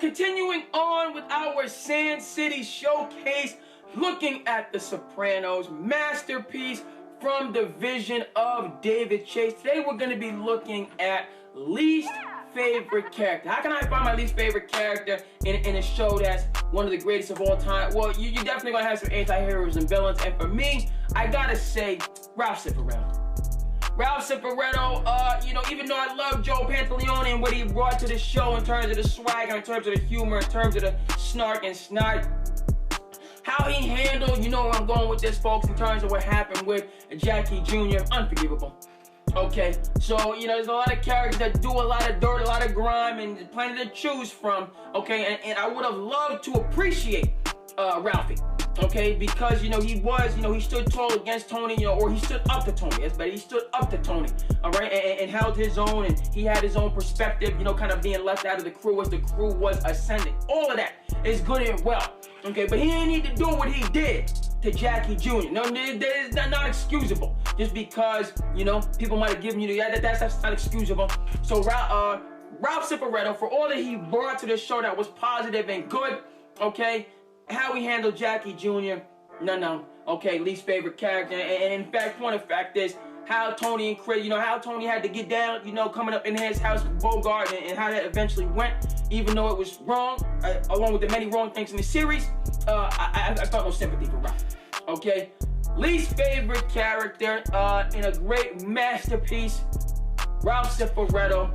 continuing on with our SandCity showcase, looking at the Sopranos masterpiece from the vision of David Chase. Today we're going to be looking at least favorite character. How can I find my least favorite character in a show that's one of the greatest of all time? Well, you're definitely going to have some anti-heroes and villains, and for me, I gotta say Ralph Cifaretto. Ralph Cifaretto, even though I love Joe Pantoliano and what he brought to the show in terms of the swagger, in terms of the humor, in terms of the snark and snide, how he handled, where I'm going with this, folks, in terms of what happened with Jackie Jr., unforgivable. Okay, so, there's a lot of characters that do a lot of dirt, a lot of grime, and plenty to choose from, okay, and I would have loved to appreciate Ralphie. Okay, because he stood tall against Tony, or he stood up to Tony. That's better. He stood up to Tony, all right, and held his own, and he had his own perspective, kind of being left out of the crew as the crew was ascending. All of that is good and well, okay, but he didn't need to do what he did to Jackie Jr. No, that is not excusable. Just because people might have given you that's not excusable. So Ralph Cifaretto, for all that he brought to the show that was positive and good, okay. How he handled Jackie Jr., no. Okay, least favorite character. And in fact, point of fact is how Tony and Chris, how Tony had to get down, coming up in his house with Bogart, and how that eventually went, even though it was wrong, along with the many wrong things in the series. I felt no sympathy for Ralph. Okay, least favorite character in a great masterpiece, Ralph Cifaretto.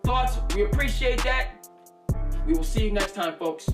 Thoughts? We appreciate that. We will see you next time, folks.